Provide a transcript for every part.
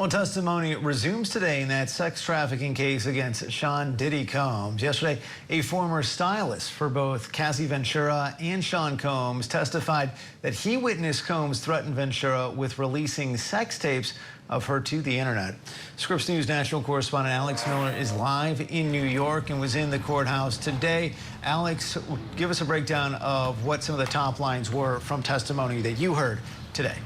Well, testimony resumes today in that sex trafficking case against Sean Diddy Combs. Yesterday, a former stylist for both Cassie Ventura and Sean Combs testified that he witnessed Combs threaten Ventura with releasing sex tapes of her to the internet. Scripps News national correspondent Alex Miller is live in New York and was in the courthouse today. Alex, give us a breakdown of what some of the top lines were from testimony that you heard today.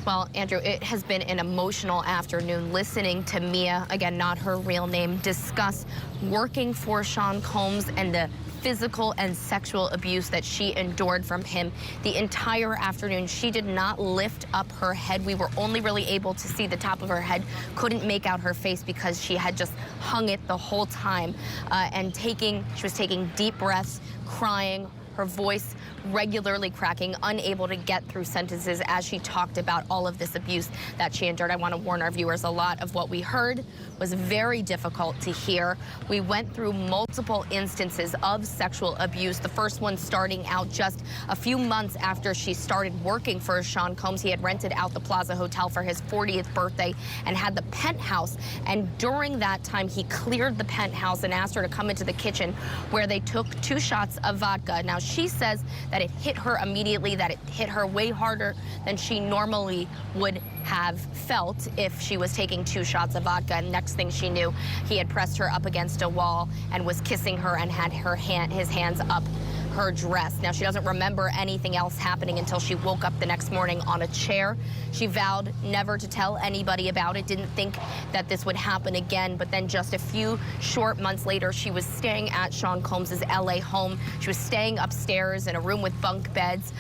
Well, Andrew, it has been an emotional afternoon listening to Mia, again, not her real name, discuss working for Sean Combs and the physical and sexual abuse that she endured from him the entire afternoon. She did not lift up her head. We were only really able to see the top of her head, couldn't make out her face because she had just hung it the whole time and she was taking deep breaths, crying, her voice regularly cracking, unable to get through sentences as she talked about all of this abuse that she endured. I want to warn our viewers, a lot of what we heard was very difficult to hear. We went through multiple instances of sexual abuse, the first one starting out just a few months after she started working for Sean Combs. He had rented out the Plaza Hotel for his 40th birthday and had the penthouse. And during that time, he cleared the penthouse and asked her to come into the kitchen where they took 2 shots of vodka. Now, she says that it hit her immediately, that it hit her way harder than she normally would have felt if she was taking 2 shots of vodka. And next thing she knew, he had pressed her up against a wall and was kissing her and had his hands up her dress. Now, she doesn't remember anything else happening until she woke up the next morning on a chair. She vowed never to tell anybody about it, didn't think that this would happen again. But then just a few short months later, she was staying at Sean Combs' LA home. She was staying upstairs in a room with bunk beds.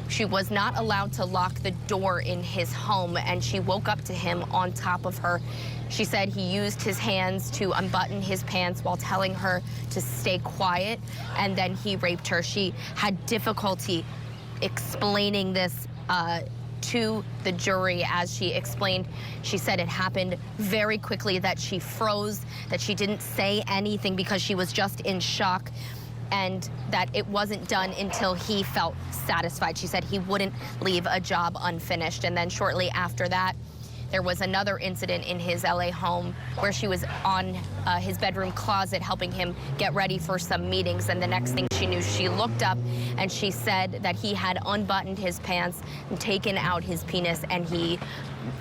She was not allowed to lock the door in his home, and she woke up to him on top of her. She said he used his hands to unbutton his pants while telling her to stay quiet, and then he raped her. She had difficulty explaining this to the jury. As she explained, she said it happened very quickly, that she froze, that she didn't say anything because she was just in shock, and that it wasn't done until he felt satisfied. She said he wouldn't leave a job unfinished. And then shortly after that, there was another incident in his LA home where she was on his bedroom closet helping him get ready for some meetings. And the next thing she knew, she looked up and she said that he had unbuttoned his pants and taken out his penis, and he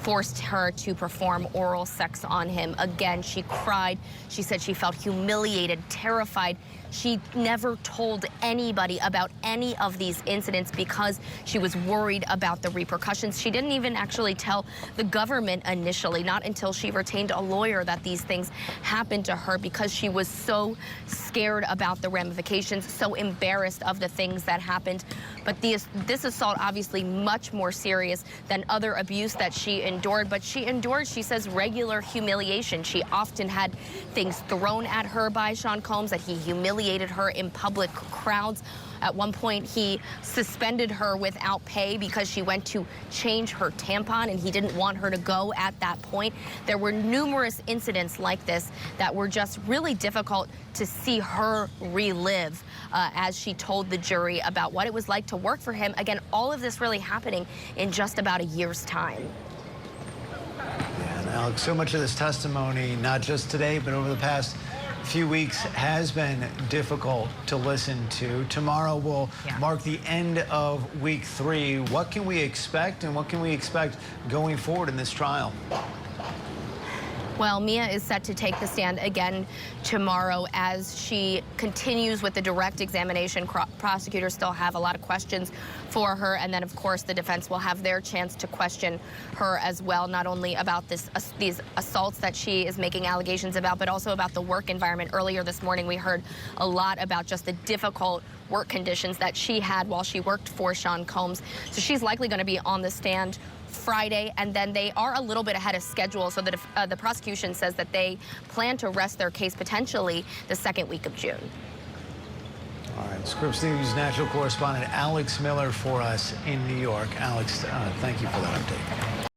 forced her to perform oral sex on him. Again, she cried. She said she felt humiliated, terrified. She never told anybody about any of these incidents because she was worried about the repercussions. She didn't even actually tell the government initially, not until she retained a lawyer, that these things happened to her, because she was so scared about the ramifications, so embarrassed of the things that happened. But this assault, obviously much more serious than other abuse that she endured. But she endured, she says, regular humiliation. She often had things thrown at her by Sean Combs, that he humiliated her in public crowds. At one point, he suspended her without pay because she went to change her tampon, and he didn't want her to go at that point. There were numerous incidents like this that were just really difficult to see her relive as she told the jury about what it was like to work for him. Again, all of this really happening in just about a year's time. Yeah, and Alex, so much of this testimony, not just today, but over the past few weeks, has been difficult to listen to. Tomorrow will mark the end of week 3. What can we expect, and what can we expect going forward in this trial? Well, Mia is set to take the stand again tomorrow as she continues with the direct examination. Prosecutors still have a lot of questions for her, and then, of course, the defense will have their chance to question her as well, not only about these assaults that she is making allegations about, but also about the work environment. Earlier this morning, we heard a lot about just the difficult work conditions that she had while she worked for Sean Combs. So she's likely going to be on the stand Friday, and then they are a little bit ahead of schedule, so that the prosecution says that they plan to rest their case potentially the 2nd week of June. All right, Scripps News national correspondent Alex Miller for us in New York. Alex, thank you for that update.